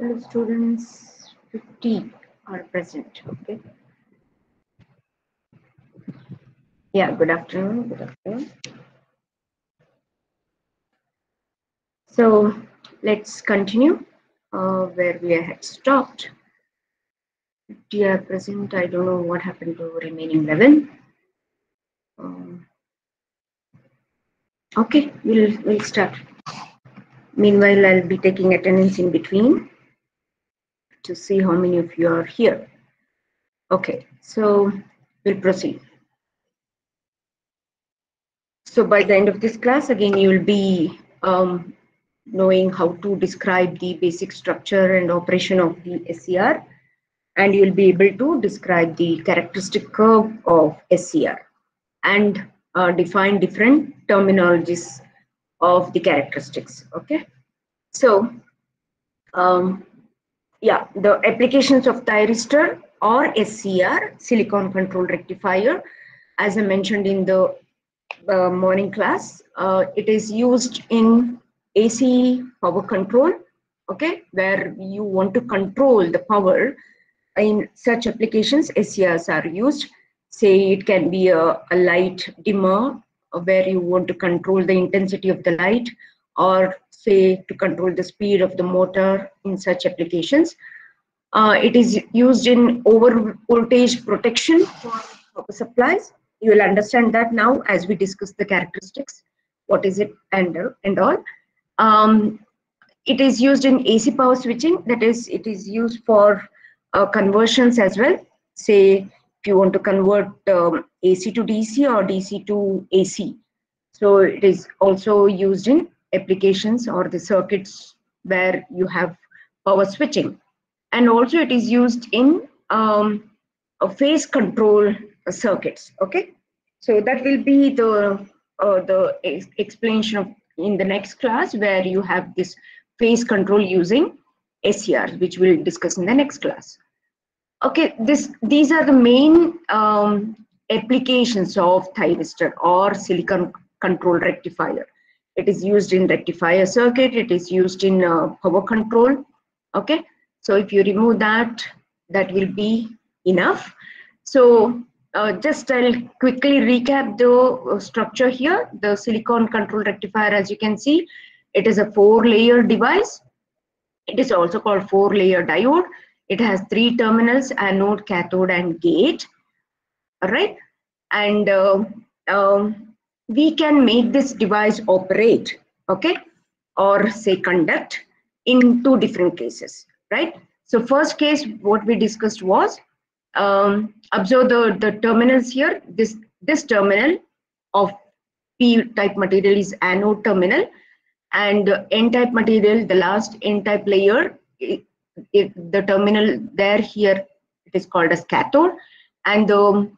Hello students, 50 are present. Okay. Yeah, good afternoon. Good afternoon. So let's continue where we had stopped. 50 are present. I don't know what happened to remaining 11. Okay, we'll start. Meanwhile, I'll be taking attendance in between to see how many of you are here. Okay, so we'll proceed. So by the end of this class, again, you will be knowing how to describe the basic structure and operation of the SCR, and you'll be able to describe the characteristic curve of SCR and define different terminologies of the characteristics. Okay, so yeah, the applications of thyristor or SCR, silicon control rectifier, as I mentioned in the morning class, it is used in AC power control, okay, where you want to control the power. In such applications, SCRs are used. Say it can be a light dimmer where you want to control the intensity of the light, or say to control the speed of the motor in such applications. It is used in over voltage protection for power supplies. You will understand that now as we discuss the characteristics, what is it and all. Um, it is used in AC power switching, that is, it is used for conversions as well. Say if you want to convert AC to DC or DC to AC. So it is also used in applications or the circuits where you have power switching. And also it is used in phase control circuits. Okay, so that will be the explanation of in the next class, where you have this phase control using SCRs, which we'll discuss in the next class. Okay, these are the main applications of thyristor or silicon control rectifier. It is used in rectifier circuit. It is used in power control. Okay, so if you remove that, that will be enough. So just I'll quickly recap the structure here. The silicon control rectifier, as you can see, it is a 4-layer device. It is also called 4-layer diode. It has 3 terminals: anode, cathode, and gate. All right, and we can make this device operate, okay, or say conduct in 2 different cases, right? So first case, what we discussed was, observe the terminals here. This terminal of P-type material is anode terminal, and N-type material, the last N-type layer, the terminal there here, it is called as cathode, and the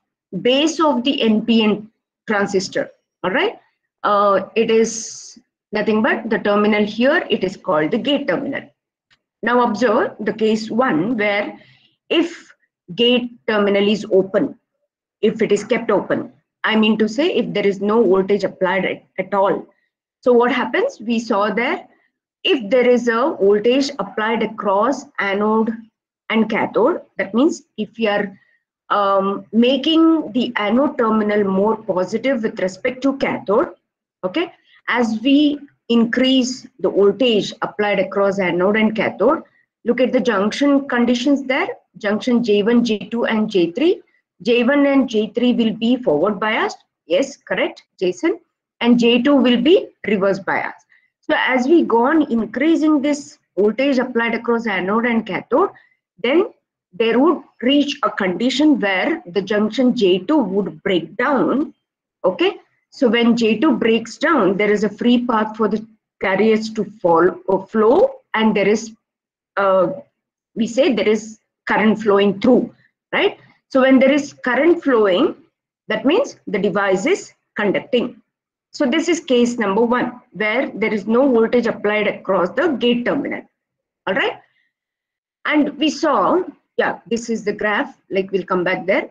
base of the NPN transistor, all right, it is nothing but the terminal here, it is called the gate terminal. Now observe the case 1, where if gate terminal is open, if it is kept open, I mean to say if there is no voltage applied at all. So what happens? We saw there, if there is a voltage applied across anode and cathode, that means if you are making the anode terminal more positive with respect to cathode, okay, as we increase the voltage applied across anode and cathode, look at the junction conditions there, junction J1, J2, and J3. J1 and J3 will be forward biased, yes, correct, Jason, and J2 will be reverse biased. So as we go on increasing this voltage applied across anode and cathode, then there would reach a condition where the junction J2 would break down, okay. So when J2 breaks down, there is a free path for the carriers to flow, and there is, we say there is current flowing through, right? So when there is current flowing, that means the device is conducting. So this is case number 1, where there is no voltage applied across the gate terminal, all right? And we saw, yeah, this is the graph, like we'll come back there.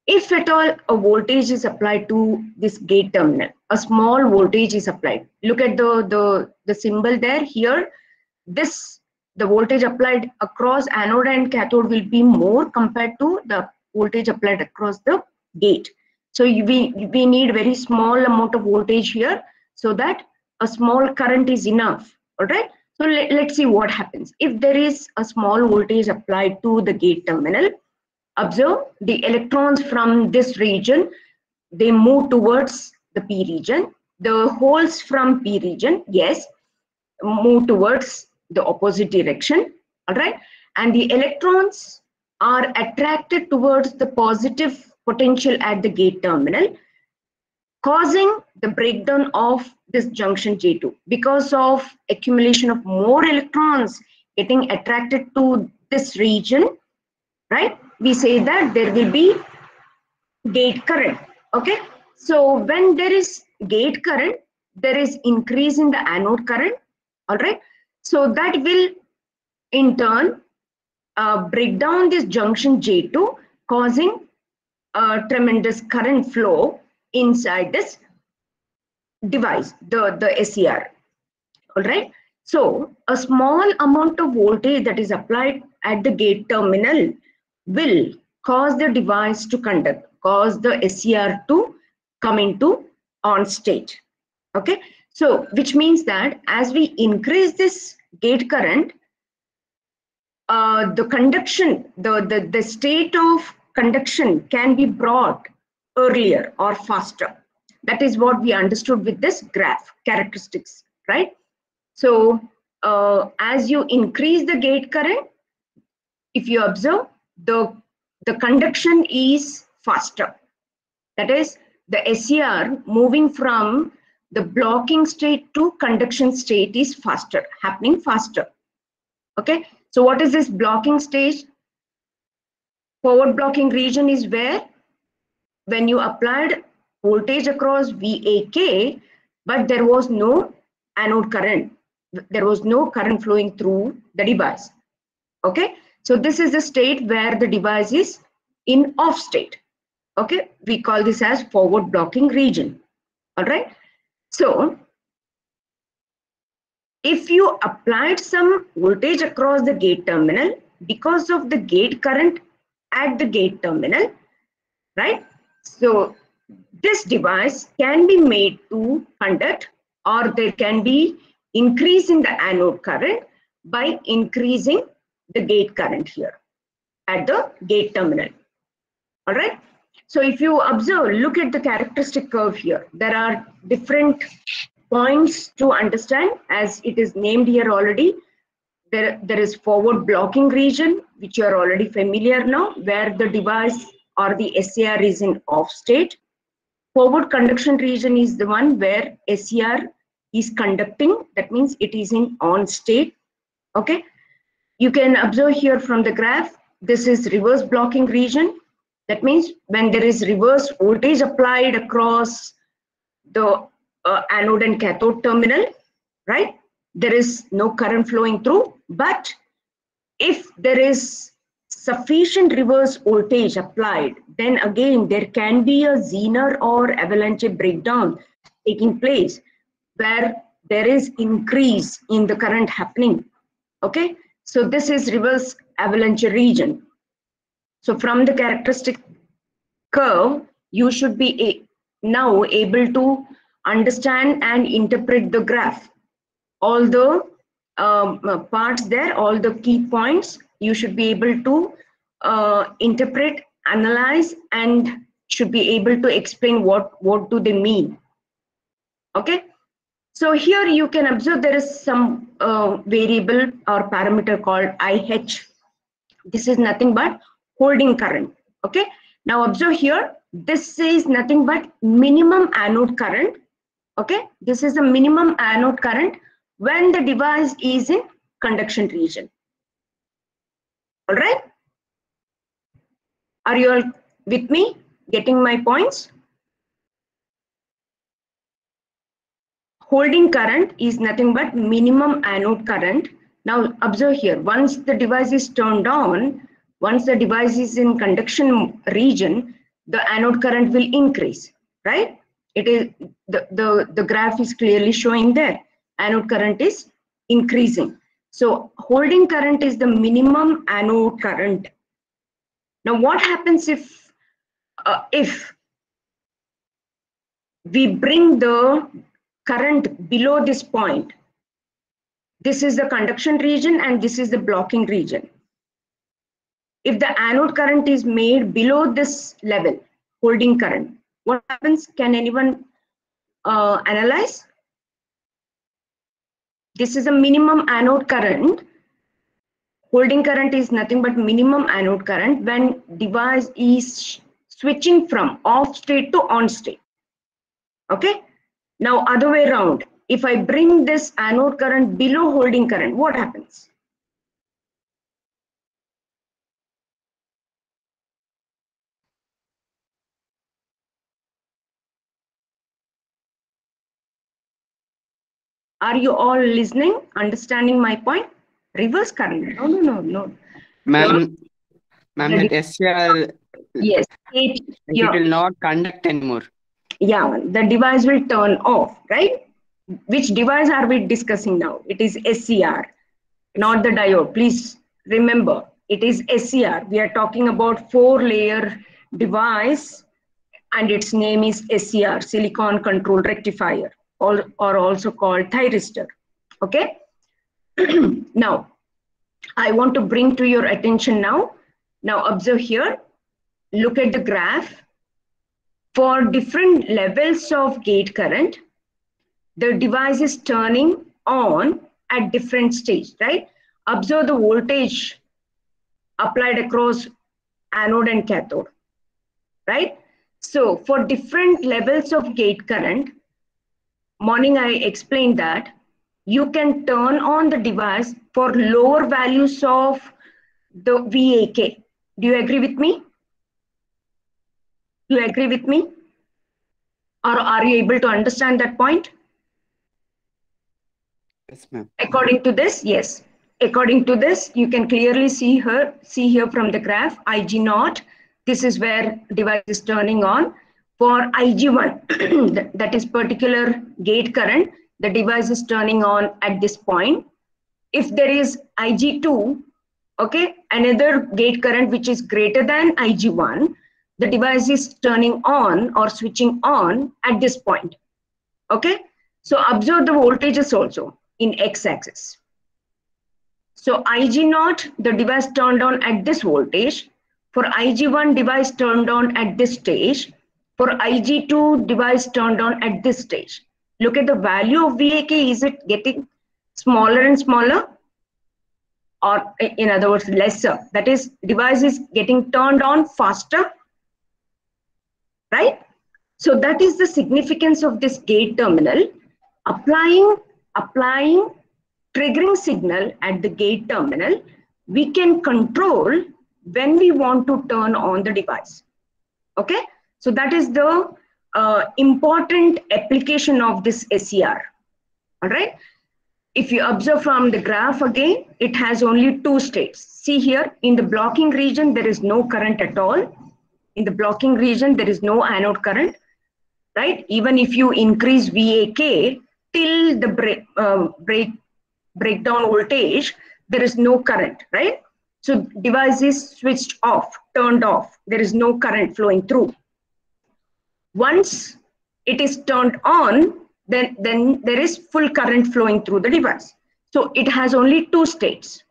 If at all a voltage is applied to this gate terminal, a small voltage is applied. Look at the symbol there here. This the voltage applied across anode and cathode will be more compared to the voltage applied across the gate. So we need very small amount of voltage here so that a small current is enough. All right. So let's see what happens. If there is a small voltage applied to the gate terminal, observe the electrons from this region, they move towards the P region. The holes from P region, yes, move towards the opposite direction. All right. And the electrons are attracted towards the positive potential at the gate terminal, causing the breakdown of this junction J2 because of accumulation of more electrons getting attracted to this region, right? We say that there will be gate current. Okay, so when there is gate current, there is increase in the anode current. All right, so that will in turn break down this junction J2, causing a tremendous current flow inside this device, the SCR. All right, so a small amount of voltage that is applied at the gate terminal will cause the device to conduct, cause the SCR to come into on state. Okay, so which means that as we increase this gate current, the conduction, the state of conduction can be brought earlier or faster. That is what we understood with this graph characteristics, right? So as you increase the gate current, if you observe, the conduction is faster. That is, the SCR moving from the blocking state to conduction state is faster, happening faster. Okay, so what is this blocking stage? Forward blocking region is where when you applied voltage across VAK, but there was no anode current. There was no current flowing through the device. Okay, so this is the state where the device is in off state. Okay, we call this as forward blocking region. All right, so if you applied some voltage across the gate terminal because of the gate current at the gate terminal, right? So this device can be made to conduct, or there can be increase in the anode current by increasing the gate current here at the gate terminal. All right. So if you observe, look at the characteristic curve here. There are different points to understand, as it is named here already. There is forward blocking region, which you are already familiar now, where the device or the SCR is in off state. Forward conduction region is the one where SCR is conducting. That means it is in on state. Okay. You can observe here from the graph, this is reverse blocking region. That means when there is reverse voltage applied across the anode and cathode terminal, right? There is no current flowing through, but if there is sufficient reverse voltage applied, then again there can be a Zener or avalanche breakdown taking place where there is increase in the current happening. Okay, so this is reverse avalanche region. So from the characteristic curve, you should be now able to understand and interpret the graph. All the parts there, all the key points, you should be able to interpret, analyze, and should be able to explain what do they mean. Okay, so here you can observe there is some variable or parameter called IH. This is nothing but holding current. Okay, now observe here, this is nothing but minimum anode current. Okay, this is the minimum anode current when the device is in conduction region. All right, are you all with me, getting my points? Holding current is nothing but minimum anode current. Now observe here, once the device is turned on, once the device is in conduction region, the anode current will increase, right? It is the graph is clearly showing there. Anode current is increasing. So holding current is the minimum anode current. Now what happens if we bring the current below this point? This is the conduction region and this is the blocking region. If the anode current is made below this level, holding current, what happens? Can anyone analyze? This is a minimum anode current. Holding current is nothing but minimum anode current when device is switching from off state to on state. Okay. Now other way around, if I bring this anode current below holding current, what happens? Are you all listening, understanding my point? Reverse current. No. Ma'am, that SCR, yes, it will not conduct anymore. Yeah, the device will turn off, right? Which device are we discussing now? It is SCR, not the diode. Please remember, it is SCR. We are talking about 4-layer device and its name is SCR, silicon control rectifier, or also called thyristor. Okay. Now, I want to bring to your attention now. Now observe here, look at the graph. For different levels of gate current, the device is turning on at different stage, right? Observe the voltage applied across anode and cathode, right? So for different levels of gate current, morning I explained that you can turn on the device for lower values of the VAK. Do you agree with me? Do you agree with me? Or are you able to understand that point? Yes, ma'am. According to this, yes. According to this, you can clearly see here from the graph, IG0, this is where device is turning on. For IG1, that is particular gate current, the device is turning on at this point. If there is IG2, okay, another gate current which is greater than IG1, the device is turning on or switching on at this point. Okay, so observe the voltages also in x-axis. So IG0, the device turned on at this voltage. For IG1, device turned on at this stage. For IG2, device turned on at this stage. Look at the value of VAK. Is it getting smaller and smaller? Or in other words, lesser? That is, device is getting turned on faster, right? So that is the significance of this gate terminal. Applying triggering signal at the gate terminal, we can control when we want to turn on the device. Okay, so that is the important application of this SCR. All right, if you observe from the graph again, it has only 2 states. See here, in the blocking region, there is no current at all. In the blocking region, there is no anode current, right? Even if you increase VAK till the breakdown voltage, there is no current, right? So device is switched off, turned off. There is no current flowing through. Once it is turned on, then there is full current flowing through the device. So it has only 2 states.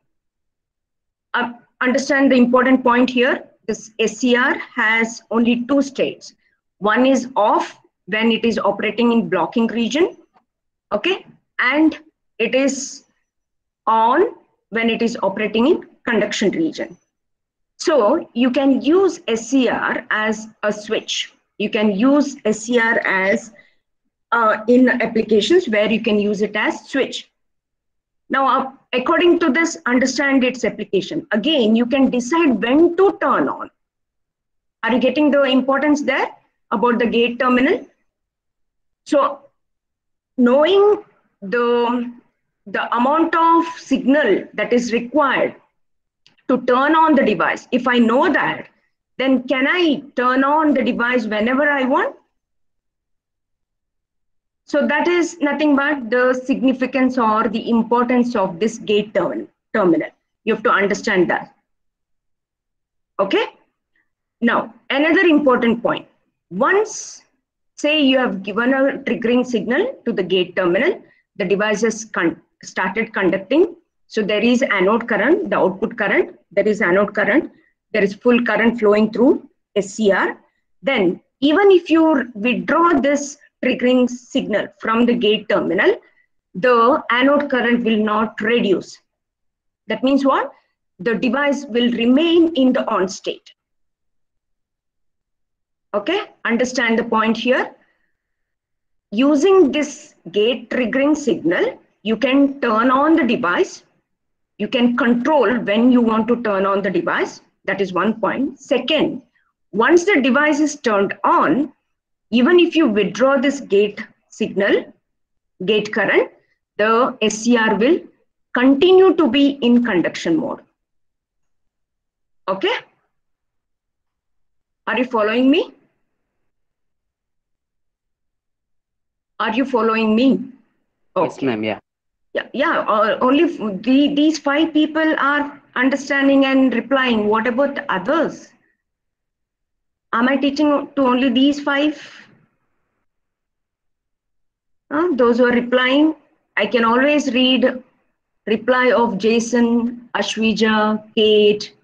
Understand the important point here. This SCR has only 2 states. One is off when it is operating in blocking region, okay, and it is on when it is operating in conduction region. So you can use SCR as a switch. You can use SCR as in applications where you can use it as switch. Now, according to this, understand its application. Again, you can decide when to turn on. Are you getting the importance there about the gate terminal? So knowing the amount of signal that is required to turn on the device, if I know that, then can I turn on the device whenever I want? So that is nothing but the significance or the importance of this gate terminal. You have to understand that. Okay. Now, another important point. Once, say you have given a triggering signal to the gate terminal, the device has started conducting. So there is anode current, the output current, there is anode current, there is full current flowing through SCR. Then even if you withdraw this triggering signal from the gate terminal, the anode current will not reduce. That means what? The device will remain in the on state. Okay, understand the point here. Using this gate triggering signal, you can turn on the device. You can control when you want to turn on the device. That is one point. Second, once the device is turned on, even if you withdraw this gate signal, gate current, the SCR will continue to be in conduction mode. Okay? Are you following me? Are you following me? Okay. Yes, ma'am. Yeah. Yeah. Only these 5 people are understanding and replying. What about the others? Am I teaching to only these 5? Those who are replying, I can always read reply of Jason, Ashwija, Kate.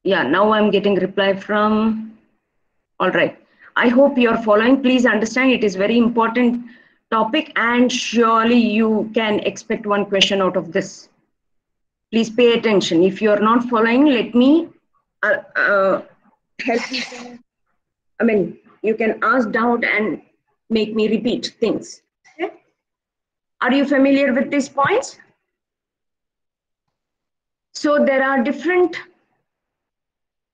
Yeah, now I'm getting reply from. All right. I hope you're following. Please understand it is very important topic and surely you can expect one question out of this. Please pay attention. If you're not following, let me help you. I mean, you can ask doubt and make me repeat things. Okay? Are you familiar with these points? So there are different,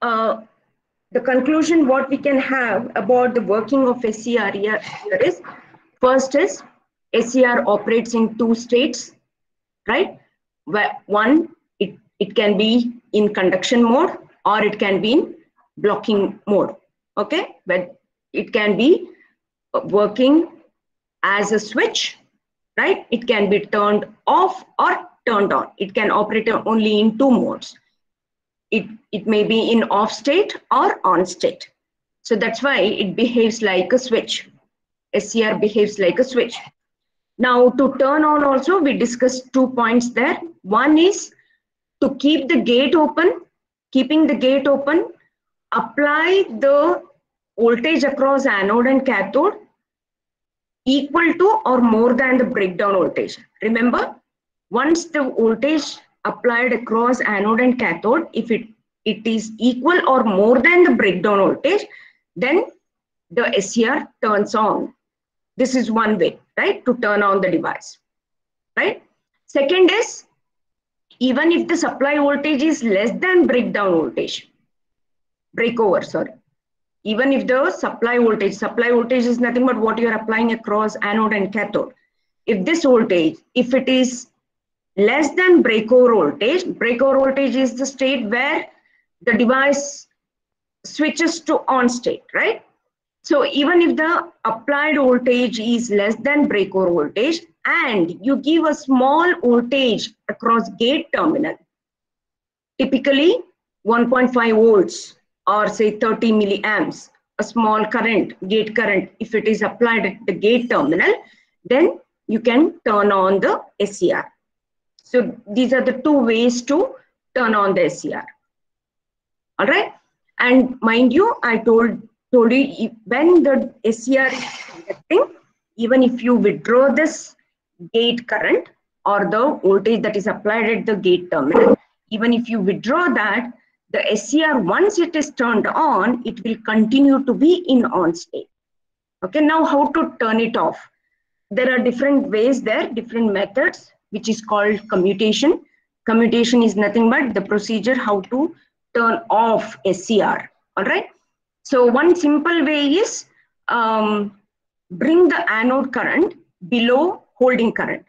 the conclusion what we can have about the working of SCR here is, first is SCR operates in 2 states, right? Where one, it can be in conduction mode or it can be in blocking mode, okay? But it can be working as a switch, right? It can be turned off or turned on. It can operate only in 2 modes. It may be in off state or on state. So that's why it behaves like a switch. SCR behaves like a switch. Now to turn on also, we discussed 2 points there. One is to keep the gate open, keeping the gate open, apply the voltage across anode and cathode equal to or more than the breakdown voltage. Remember, once the voltage applied across anode and cathode, if it is equal or more than the breakdown voltage, then the SCR turns on. This is one way, right, to turn on the device, right? Second is, even if the supply voltage is less than breakdown voltage, breakover, sorry. Even if the supply voltage is nothing but what you are applying across anode and cathode. If this voltage, if it is less than breakover voltage is the state where the device switches to on state, right? So even if the applied voltage is less than breakover voltage and you give a small voltage across gate terminal, typically 1.5 volts or say 30 milliamps, a small current, gate current, if it is applied at the gate terminal, then you can turn on the SCR. So these are the 2 ways to turn on the SCR. All right. And mind you, I told you, when the SCR is conducting, even if you withdraw this gate current or the voltage that is applied at the gate terminal, even if you withdraw that, the SCR, once it is turned on, it will continue to be in on state. Okay, now how to turn it off? There are different ways there, different methods, which is called commutation. Commutation is nothing but the procedure how to turn off SCR. All right. So one simple way is bring the anode current below holding current.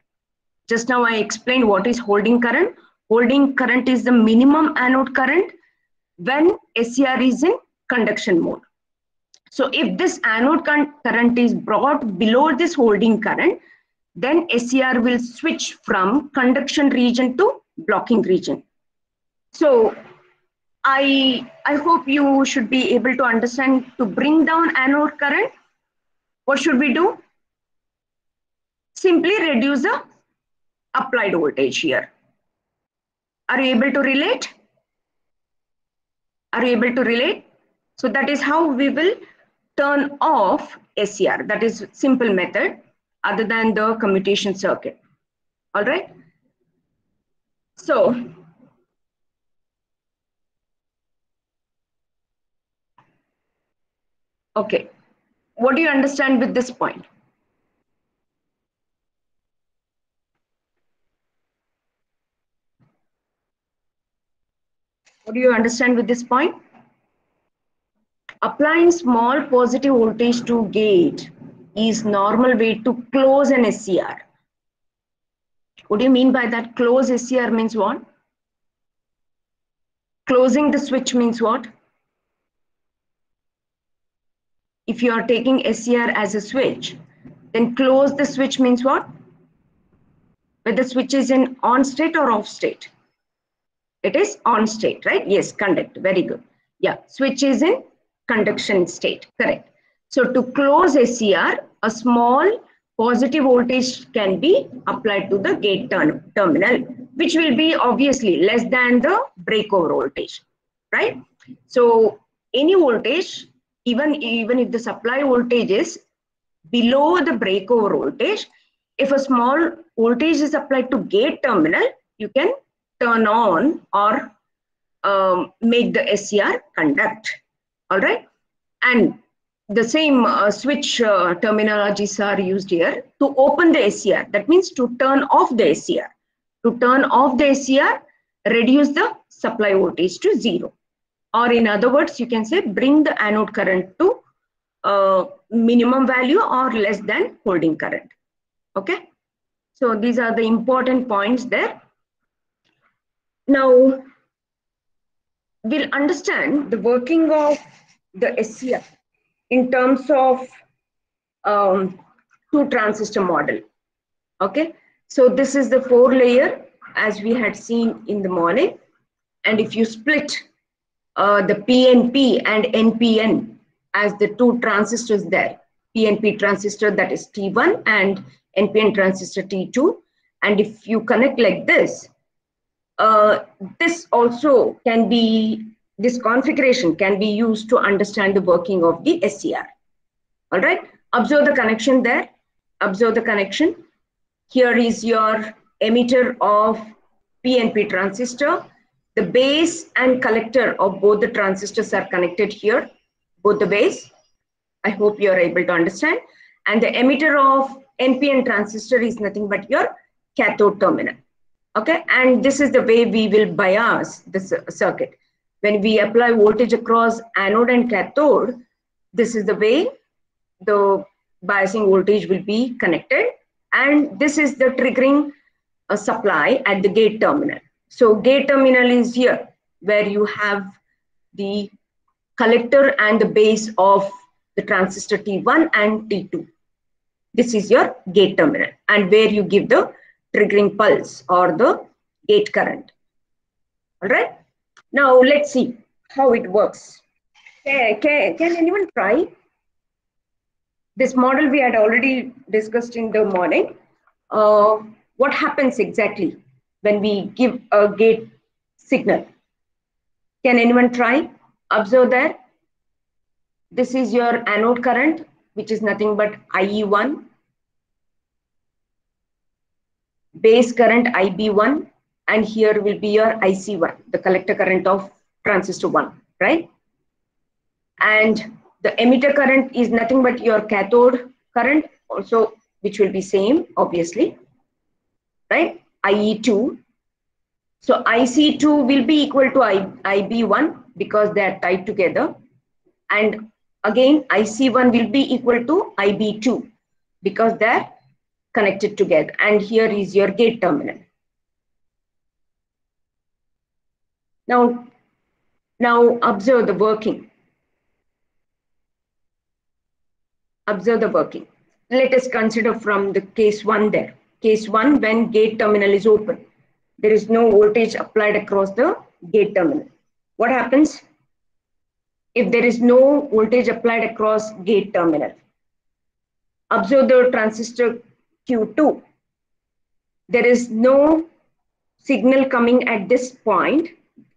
Just now I explained what is holding current. Holding current is the minimum anode current when SCR is in conduction mode. So if this anode current is brought below this holding current, then SCR will switch from conduction region to blocking region. So I hope you should be able to understand. To bring down anode current, what should we do? Simply reduce the applied voltage here. Are you able to relate? Are you able to relate? So that is how we will turn off SCR. That is simple method other than the commutation circuit. All right. So okay, what do you understand with this point? What do you understand with this point? Applying small positive voltage to gate is normal way to close an SCR. What do you mean by that? Close SCR means what? Closing the switch means what? If you are taking SCR as a switch, then close the switch means what? Whether the switch is in on state or off state. It is on state, right? Yes, conduct. Very good. Yeah, switch is in conduction state. Correct. So to close SCR, a small positive voltage can be applied to the gate terminal, which will be obviously less than the breakover voltage, right? So any voltage, even if the supply voltage is below the breakover voltage, if a small voltage is applied to gate terminal, you can turn on or make the SCR conduct. All right. And the same switch terminologies are used here to open the SCR. That means to turn off the SCR. To turn off the SCR, reduce the supply voltage to 0. Or in other words, you can say bring the anode current to minimum value or less than holding current. Okay. So these are the important points there. Now, we'll understand the working of the SCR in terms of two transistor model. Okay, so this is the 4-layer as we had seen in the morning, and if you split the PNP and NPN as the two transistors there, PNP transistor that is T1 and NPN transistor T2, and if you connect like this, this also can be, this configuration can be used to understand the working of the SCR. All right, observe the connection there. Observe the connection. Here is your emitter of PNP transistor. The base and collector of both the transistors are connected here, both the base. I hope you are able to understand. And the emitter of NPN transistor is nothing but your cathode terminal. Okay, and this is the way we will bias this circuit. When we apply voltage across anode and cathode, this is the way the biasing voltage will be connected, and this is the triggering supply at the gate terminal. So gate terminal is here where you have the collector and the base of the transistor T1 and T2. This is your gate terminal, and where you give the triggering pulse or the gate current. All right, now let's see how it works. Can anyone try? This model we had already discussed in the morning. What happens exactly when we give a gate signal? Can anyone try? Observe there. This is your anode current, which is nothing but IE1. Base current IB1. And here will be your IC1, the collector current of transistor 1, right? And the emitter current is nothing but your cathode current also, which will be same, obviously, right? IE2. So IC2 will be equal to IB1 because they are tied together. And again, IC1 will be equal to IB2 because they are connected together. And here is your gate terminal. Now observe the working. Observe the working. Let us consider from the case 1 there. Case 1, when gate terminal is open, there is no voltage applied across the gate terminal. What happens if there is no voltage applied across gate terminal? Observe the transistor Q2. There is no signal coming at this point,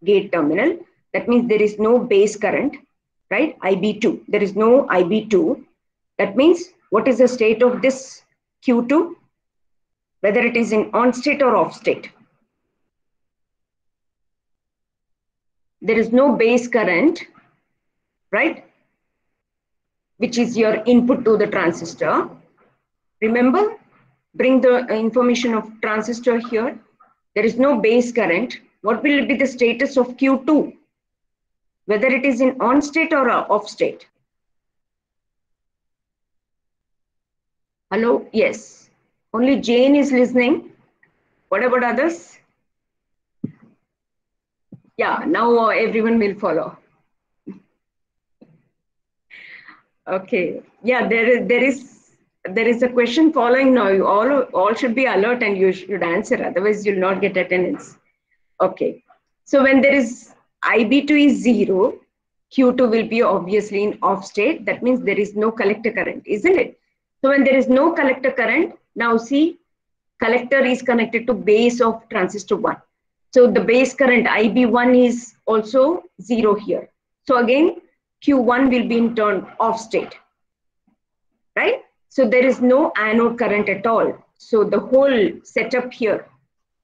gate terminal. That means there is no base current, right? IB2. There is no IB2. That means what is the state of this Q2? Whether it is in on state or off state. There is no base current, right? Which is your input to the transistor. Remember, bring the information of transistor here. There is no base current. What will be the status of Q2? Whether it is in on state or off state. Hello? Yes. Only Jane is listening. What about others? Yeah, now everyone will follow. Okay. Yeah, there is a question following now. You all should be alert and you should answer. Otherwise, you'll not get attendance. Okay. So when there is IB2 is 0, Q2 will be obviously in off state. That means there is no collector current, isn't it? So when there is no collector current, now see, collector is connected to base of transistor 1. So the base current IB1 is also 0 here. So again, Q1 will be in turn off state, right? So there is no anode current at all. So the whole setup here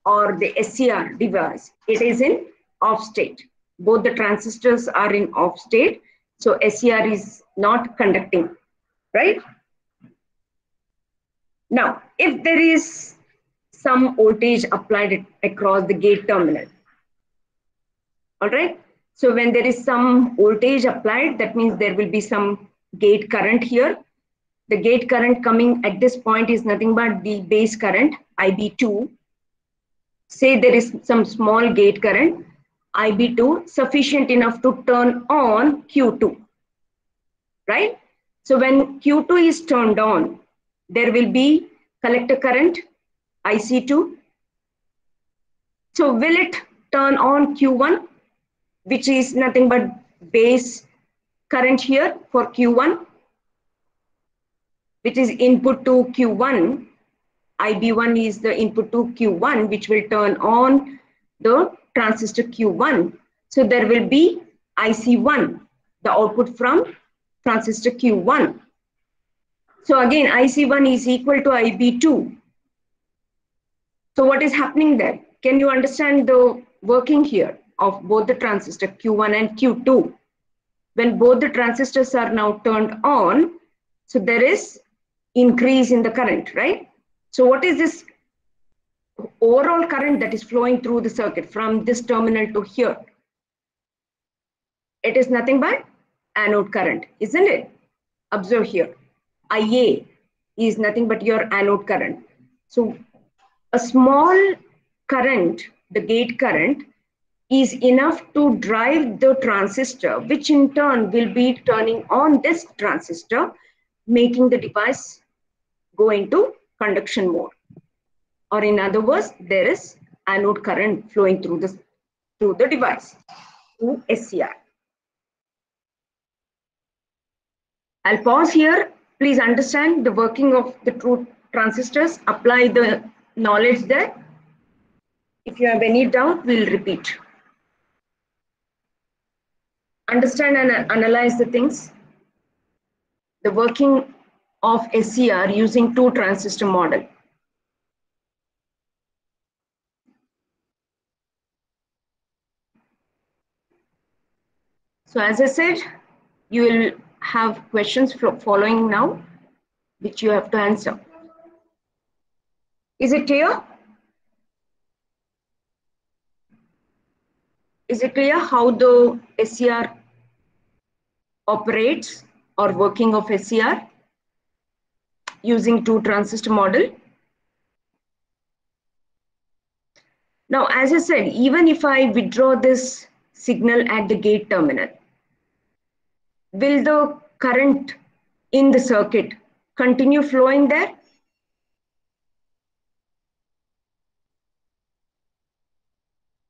or the SCR device, it is in off state. Both the transistors are in off state. So SCR is not conducting, right? Now, if there is some voltage applied across the gate terminal, all right? So when there is some voltage applied, that means there will be some gate current here. The gate current coming at this point is nothing but the base current, IB2. Say there is some small gate current, IB2, sufficient enough to turn on Q2, right? So when Q2 is turned on, there will be collector current, IC2. So will it turn on Q1, which is nothing but base current here for Q1, which is input to Q1. IB1 is the input to Q1, which will turn on the transistor Q1. So there will be IC1, the output from transistor Q1. So again, IC1 is equal to IB2. So what is happening there? Can you understand the working here of both the transistor Q1 and Q2? When both the transistors are now turned on, so there is increase in the current, right? So what is this overall current that is flowing through the circuit from this terminal to here? It is nothing but anode current, isn't it? Observe here. IA is nothing but your anode current. So a small current, the gate current, is enough to drive the transistor, which in turn will be turning on this transistor, making the device go into conduction mode. Or in other words, there is anode current flowing through the device, through SCR. I'll pause here. Please understand the working of the two transistors. Apply the knowledge there. If you have any doubt, we'll repeat. Understand and analyze the things. The working of SCR using two transistor model. So as I said, you will have questions following now, which you have to answer. Is it clear? Is it clear how the SCR operates or working of SCR using two transistor model? Now, as I said, even if I withdraw this signal at the gate terminal, will the current in the circuit continue flowing there?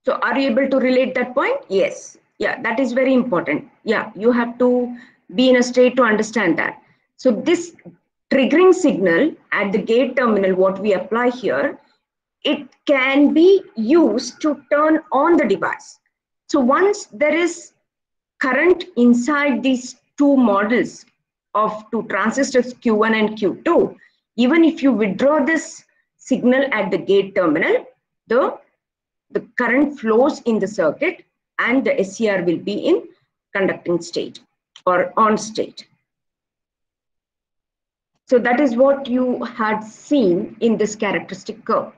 So are you able to relate that point? Yes. Yeah, that is very important. Yeah, you have to be in a state to understand that. So this triggering signal at the gate terminal, what we apply here, it can be used to turn on the device. So once there is current inside these two models of two transistors Q1 and Q2, even if you withdraw this signal at the gate terminal, the current flows in the circuit and the SCR will be in conducting state or on state. So that is what you had seen in this characteristic curve.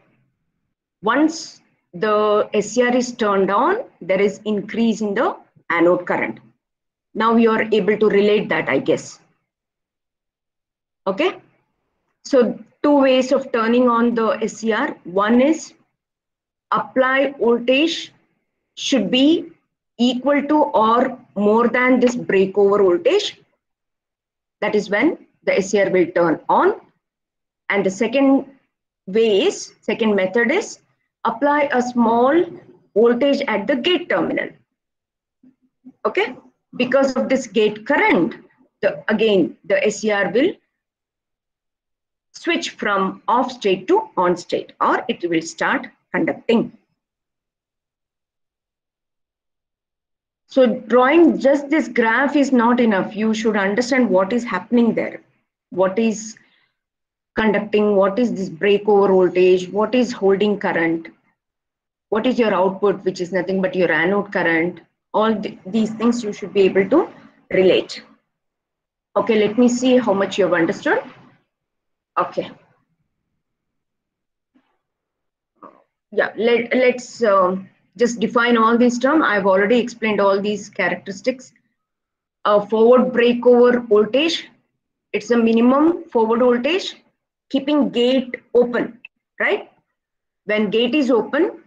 Once the SCR is turned on, there is increase in the anode current. Now you are able to relate that, I guess. Okay. So two ways of turning on the SCR. One is apply voltage should be equal to or more than this breakover voltage. That is when the SCR will turn on. And the second method is apply a small voltage at the gate terminal. Okay, because of this gate current, again the SCR will switch from off state to on state, or it will start conducting. So drawing just this graph is not enough. You should understand what is happening there. What is conducting, what is this breakover voltage, what is holding current, what is your output, which is nothing but your anode current. All these things you should be able to relate. Okay, let me see how much you have understood. Okay. Yeah, let's just define all these terms. I've already explained all these characteristics. A forward breakover voltage, it's a minimum forward voltage, keeping gate open, right? When gate is open,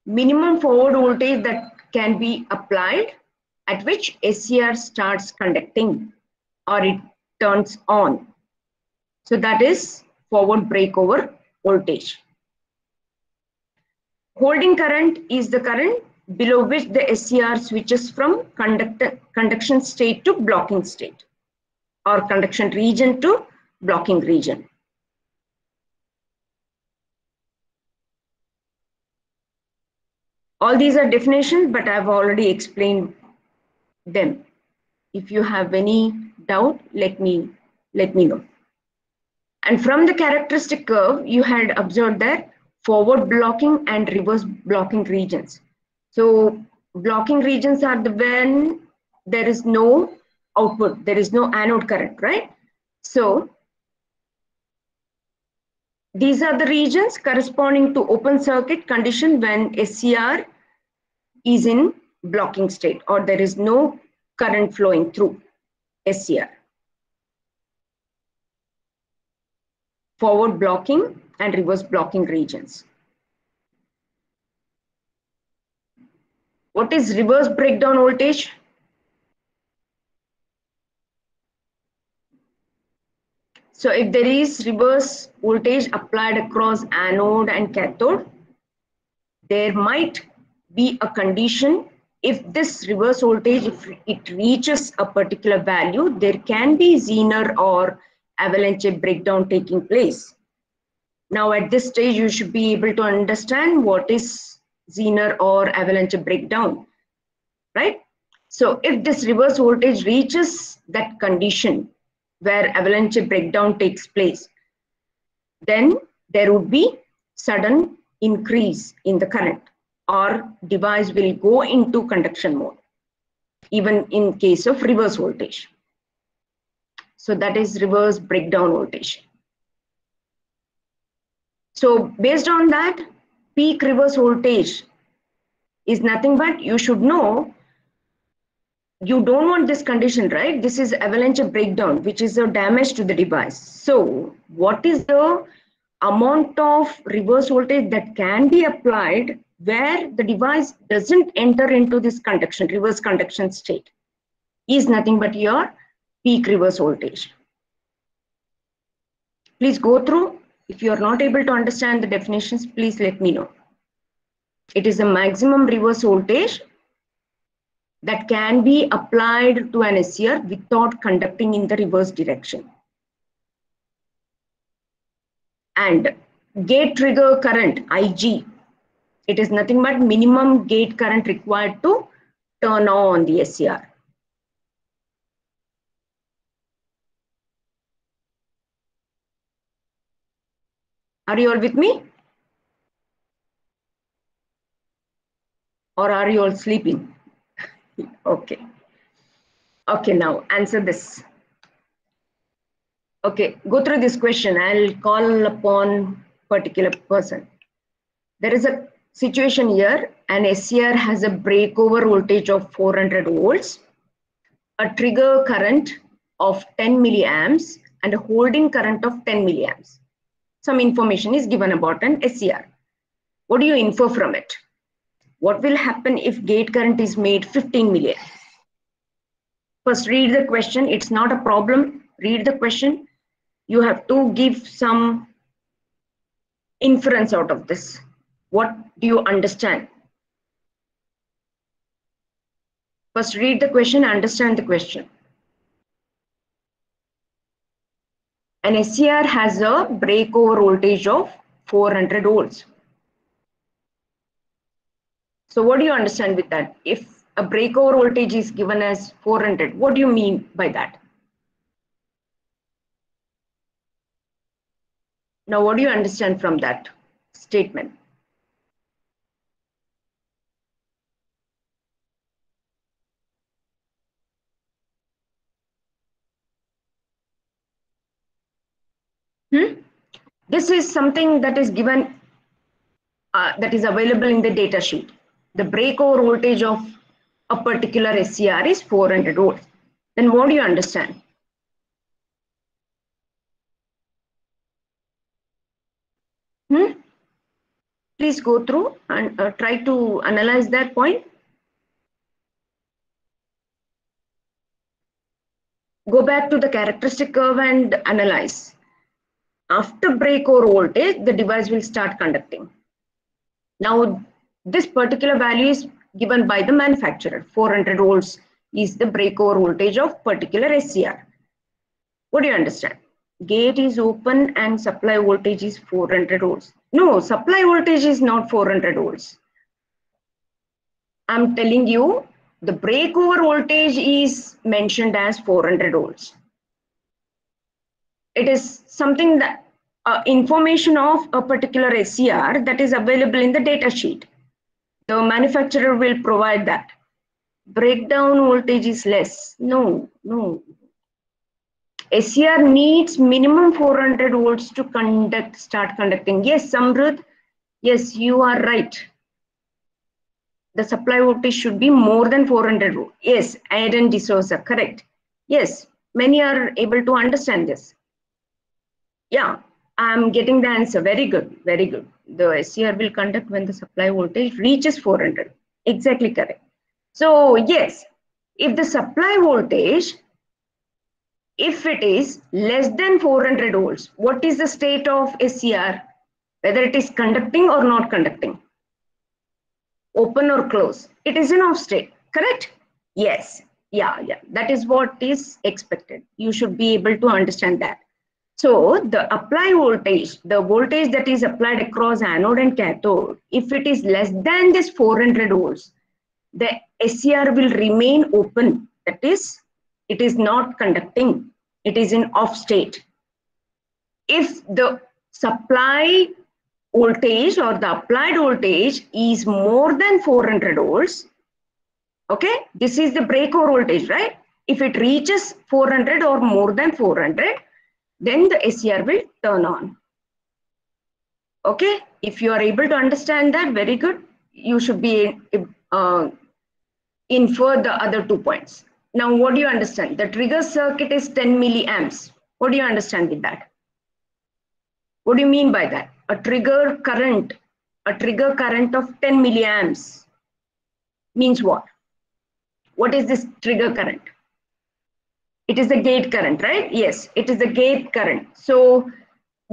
minimum forward voltage that can be applied at which SCR starts conducting or it turns on. So that is forward breakover voltage. Holding current is the current below which the SCR switches from conduction state to blocking state, or conduction region to blocking region. All these are definitions, but I've already explained them. If you have any doubt, let me know. And from the characteristic curve, you had observed that forward blocking and reverse blocking regions. So blocking regions are the when there is no output, there is no anode current, right? So these are the regions corresponding to open circuit condition when SCR is in blocking state or there is no current flowing through SCR. Forward blocking and reverse blocking regions. What is reverse breakdown voltage? So if there is reverse voltage applied across anode and cathode, there might be a condition. If this reverse voltage, if it reaches a particular value, there can be Zener or avalanche breakdown taking place. Now at this stage, you should be able to understand what is Zener or avalanche breakdown, right? So if this reverse voltage reaches that condition where avalanche breakdown takes place, then there would be sudden increase in the current or device will go into conduction mode, even in case of reverse voltage. So that is reverse breakdown voltage. So based on that, peak reverse voltage is nothing but, you should know, you don't want this condition, right? This is avalanche breakdown, which is a damage to the device. So what is the amount of reverse voltage that can be applied where the device doesn't enter into this conduction, reverse conduction state, is nothing but your peak reverse voltage. Please go through. If you are not able to understand the definitions, please let me know. It is a maximum reverse voltage that can be applied to an SCR without conducting in the reverse direction. And gate trigger current, IG, it is nothing but minimum gate current required to turn on the SCR. Are you all with me? Or are you all sleeping? Okay. Okay, now answer this. Okay, go through this question. I'll call upon particular person. There is a situation here. An SCR has a breakover voltage of 400 volts, a trigger current of 10 milliamps, and a holding current of 10 milliamps. Some information is given about an SCR. What do you infer from it? What will happen if gate current is made 15 milliamps? First, read the question. It's not a problem. Read the question. You have to give some inference out of this. What do you understand? First, read the question, understand the question. An SCR has a breakover voltage of 400 volts. So what do you understand with that? If a breakover voltage is given as 400, what do you mean by that? Now, what do you understand from that statement? This is something that is given, that is available in the data sheet. The breakover voltage of a particular SCR is 400 volts. Then what do you understand? Please go through and try to analyze that point. Go back to the characteristic curve and analyze. After breakover voltage, the device will start conducting. Now, this particular value is given by the manufacturer. 400 volts is the breakover voltage of particular SCR. What do you understand? Gate is open and supply voltage is 400 volts. No, supply voltage is not 400 volts. I'm telling you, the breakover voltage is mentioned as 400 volts. It is something that information of a particular SCR that is available in the data sheet. The manufacturer will provide that. Breakdown voltage is less. No. SCR needs minimum 400 volts to start conducting. Yes, Samruddh. Yes, you are right. The supply voltage should be more than 400 volts. Yes, Aaron D'Souza, correct. Yes, many are able to understand this. Yeah, I'm getting the answer. Very good, very good. The SCR will conduct when the supply voltage reaches 400. Exactly correct. So yes, if the supply voltage, if it is less than 400 volts, what is the state of SCR? Whether it is conducting or not conducting? Open or close? It is in off state, correct? Yes. Yeah. That is what is expected. You should be able to understand that. So the apply voltage, the voltage that is applied across anode and cathode, if it is less than this 400 volts, the SCR will remain open. That is, it is not conducting. It is in off state. If the supply voltage or the applied voltage is more than 400 volts, okay, this is the breakover voltage, right? If it reaches 400 or more than 400, then the SCR will turn on. Okay, if you are able to understand that, very good. You should be infer the other 2 points. Now, what do you understand? The trigger circuit is 10 milliamps. What do you understand with that? What do you mean by that? A trigger current of 10 milliamps means what? What is this trigger current? It is the gate current, right? Yes, it is the gate current. So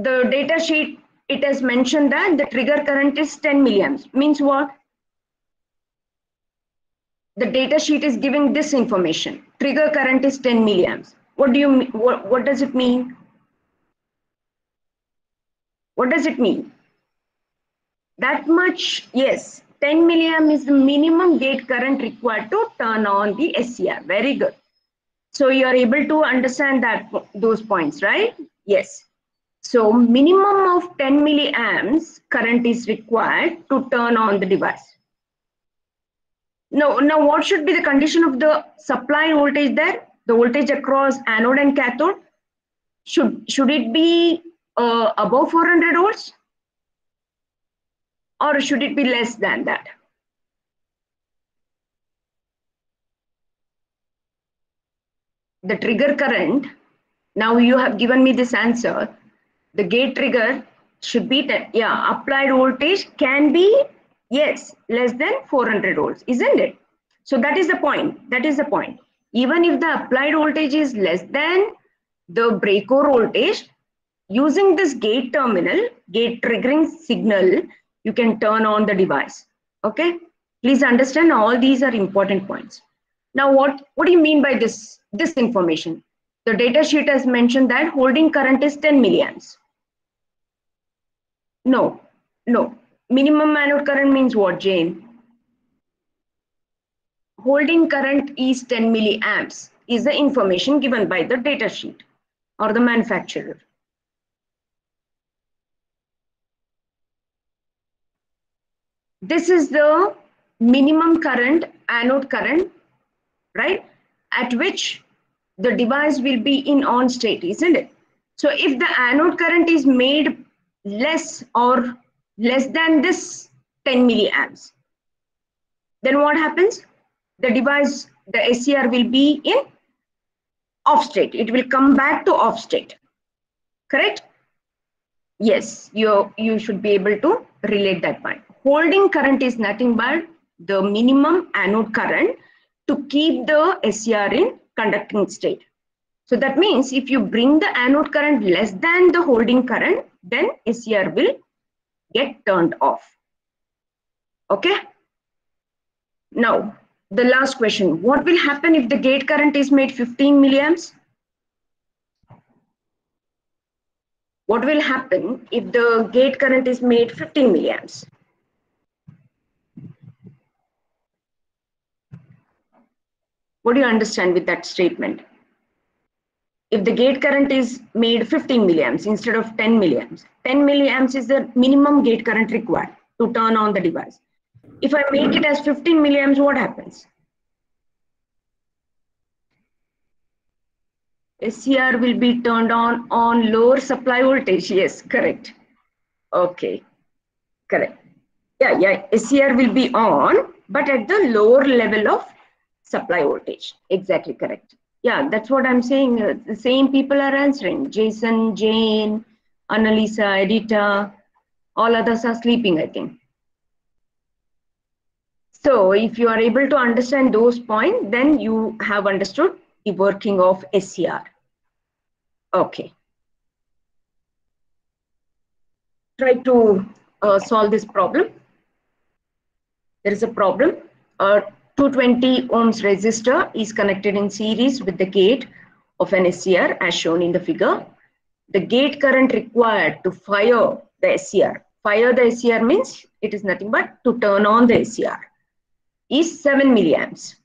the data sheet, it has mentioned that the trigger current is 10 milliamps. Means what? The data sheet is giving this information. Trigger current is 10 milliamps. What do you mean? What does it mean? What does it mean? That much, yes. 10 milliamp is the minimum gate current required to turn on the SCR. Very good. So you are able to understand that those points, right? Yes. So minimum of 10 milliamps current is required to turn on the device. Now what should be the condition of the supply voltage there? The voltage across anode and cathode? Should it be above 400 volts? Or should it be less than that? The trigger current, now you have given me this answer. The gate trigger should be, applied voltage can be, yes, less than 400 volts, isn't it? So that is the point. That is the point. Even if the applied voltage is less than the breakover voltage, using this gate terminal, gate triggering signal, you can turn on the device. Okay, please understand all these are important points. Now what do you mean by this information? The data sheet has mentioned that holding current is 10 milliamps. No. Minimum anode current means what, Jane? Holding current is 10 milliamps is the information given by the data sheet or the manufacturer. This is the minimum current, anode current, right? At which the device will be in on state, isn't it? So if the anode current is made less or less than this 10 milliamps, then what happens? The device, the SCR will be in off state. It will come back to off state. Correct? Yes, you should be able to relate that point. Holding current is nothing but the minimum anode current to keep the SCR in conducting state. So that means if you bring the anode current less than the holding current, then SCR will get turned off. Okay? Now, the last question. What will happen if the gate current is made 15 milliamps? What will happen if the gate current is made 15 milliamps? What do you understand with that statement? If the gate current is made 15 milliamps instead of 10 milliamps, 10 milliamps is the minimum gate current required to turn on the device. If I make it as 15 milliamps, what happens? SCR will be turned on lower supply voltage. Yes, correct. Okay, correct. Yeah, SCR will be on, but at the lower level of supply voltage. Exactly correct. Yeah, that's what I'm saying. The same people are answering. Jason, Jane, Annalisa, Edita, all others are sleeping, I think. So if you are able to understand those points, then you have understood the working of SCR. Okay. Try to solve this problem. There is a problem. 220 ohms resistor is connected in series with the gate of an SCR as shown in the figure. The gate current required to fire the SCR. Fire the SCR means it is nothing but to turn on the SCR is 7 milliamps.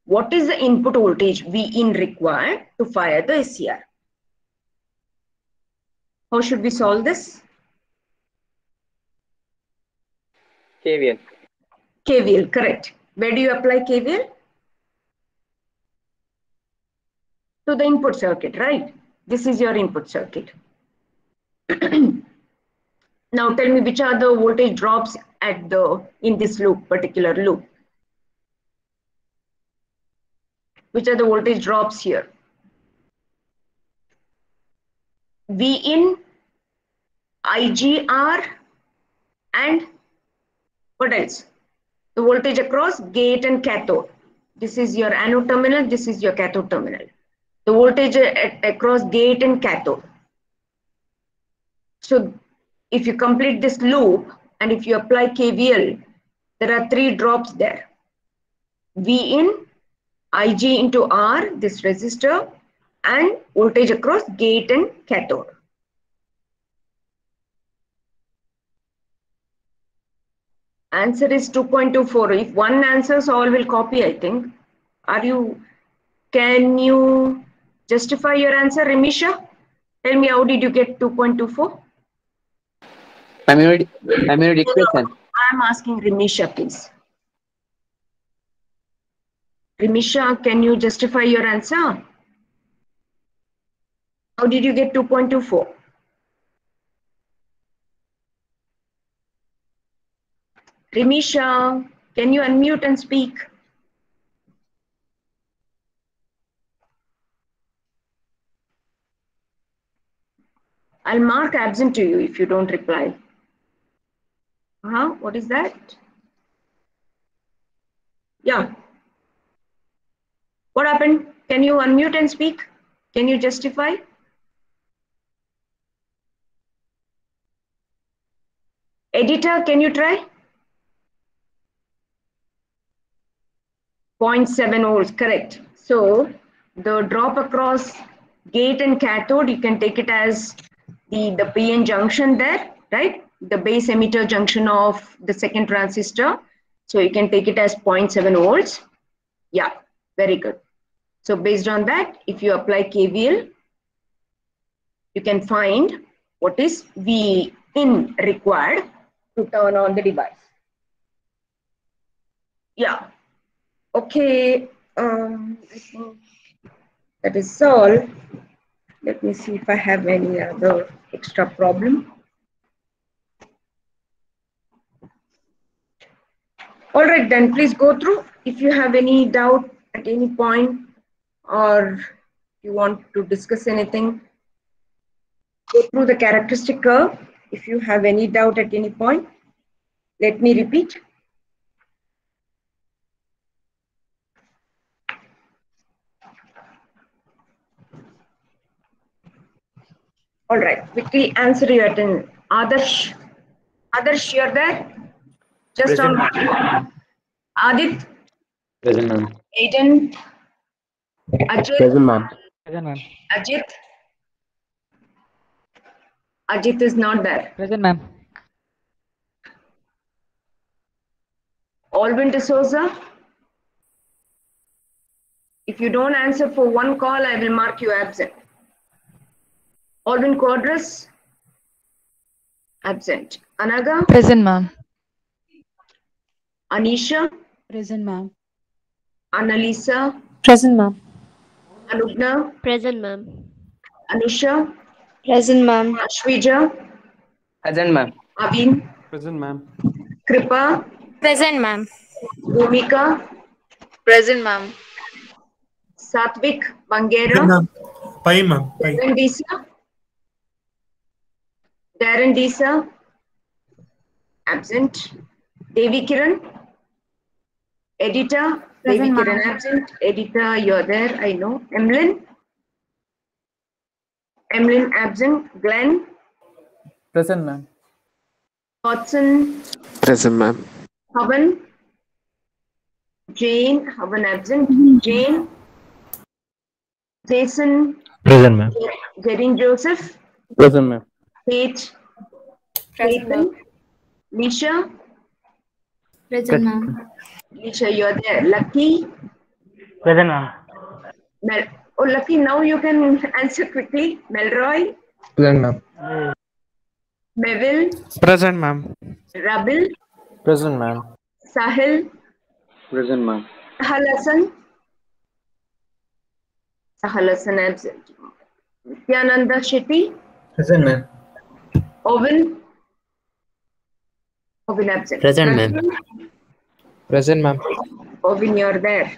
What is the input voltage Vin required to fire the SCR? How should we solve this? KVL. KVL, correct. Where do you apply KVL? To the input circuit, right? This is your input circuit. Now tell me which are the voltage drops at in this loop, particular loop. Which are the voltage drops here? Vin, IGR, and what else? The voltage across gate and cathode. This is your anode terminal, this is your cathode terminal. The voltage across gate and cathode. So if you complete this loop and if you apply KVL, there are 3 drops there. V in, Ig into R, this resistor, and voltage across gate and cathode. Answer is 2.24. If one answers, all will copy, I think. Can you justify your answer, Rimisha? Tell me, how did you get 2.24? I'm in equation. I'm asking Rimisha, please. Rimisha, can you justify your answer? How did you get 2.24? Rimisha, can you unmute and speak? I'll mark absent to you if you don't reply. What is that? Yeah. What happened? Can you unmute and speak? Can you justify? Editor, can you try? 0.7 volts, correct. So the drop across gate and cathode, you can take it as the PN junction there, right? The base emitter junction of the second transistor. So you can take it as 0.7 volts. Yeah, very good. So based on that, if you apply KVL, you can find what is V in required to turn on the device. Yeah. Okay. I think that is all. Let me see if I have any other extra problem. All right, then please go through. If you have any doubt at any point or you want to discuss anything, go through the characteristic curve. If you have any doubt at any point, let me repeat. All right, quickly answer your attendance. Adarsh, you're there? Just Present. on Adit, Present, ma'am. Aiden, Ajit, Present, ma'am. Present, ma'am. Ajit is not there. Present, ma'am. Alvin D'Souza, if you don't answer for one call, I will mark you absent. Alvin Quadras, absent. Anaga, Present, ma'am. Anisha, Present, ma'am. Annalisa, Present, ma'am. Anugna, Present, ma'am. Anusha, Present, ma'am. Ashwija, Present, ma'am. Avin, Present, ma'am. Kripa, Present, ma'am. Bhumika, Present, ma'am. Satvik, Bangera, Pai, ma'am. Pai. Darren Disa, absent. Devi Kiran, editor. Devi Kiran absent. Editor, you're there, I know. Emlyn absent. Glenn, Present, ma'am. Watson, Present, ma'am. Havan, Jane, Havan absent. Jane, Jason, Present, ma'am. Jerin Joseph, Present, ma'am. Kate, Present, ma'am. Nisha, Present, ma'am. Nisha, you're there. Lucky, Present, ma'am. Lucky, now you can answer quickly. Melroy, Present, ma'am. Meville, Present, ma'am. Rabil, Present, ma'am. Sahil, Present, ma'am. Sahal Hassan absent. Nityananda Shetty, Present, ma'am. Owen absent. Present, ma'am. Present, ma'am. Owen, you're there.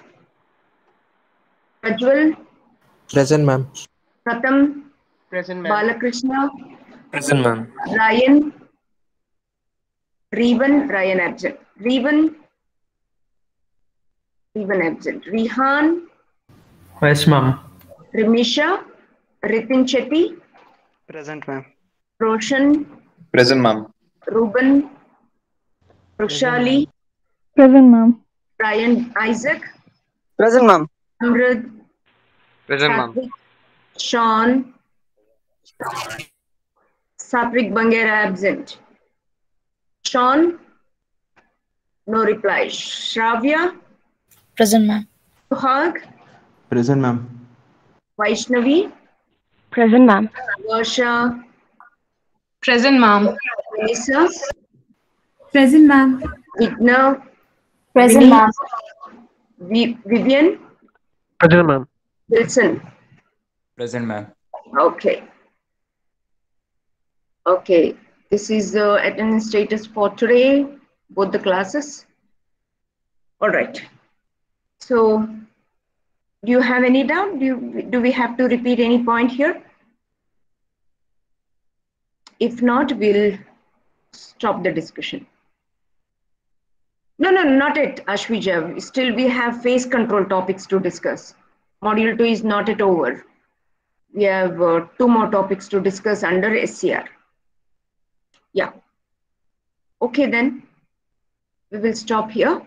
Prajwal, Present, ma'am. Pratham, Present, ma'am. Balakrishna, Present, ma'am. Ryan, Ryan absent. Revan absent. Rihan, Yes, ma'am. Rimisha, Ritin Chetty, Present, ma'am. Roshan, Present, ma'am. Ruben, Roshali, Present, ma'am. Brian Isaac, Present, ma'am. Amrud, Present, ma'am. Satvik, Sean, Satvik Bangera absent. Sean, no reply. Shravya, Present, ma'am. Suhag, Present, ma'am. Vaishnavi, Present, ma'am. Varsha, Present, ma'am. Melissa, Present, ma'am. Vigna, Present, Vinny, ma'am. Vivian, Present, ma'am. Wilson. Present, ma'am. Okay. Okay. This is the attendance status for today, both the classes. All right. So, do you have any doubt? Do we have to repeat any point here? If not, we'll stop the discussion. No, not it, Ashwija. Still, we have phase control topics to discuss. Module 2 is not yet over. We have 2 more topics to discuss under SCR. Yeah. Okay, then we will stop here.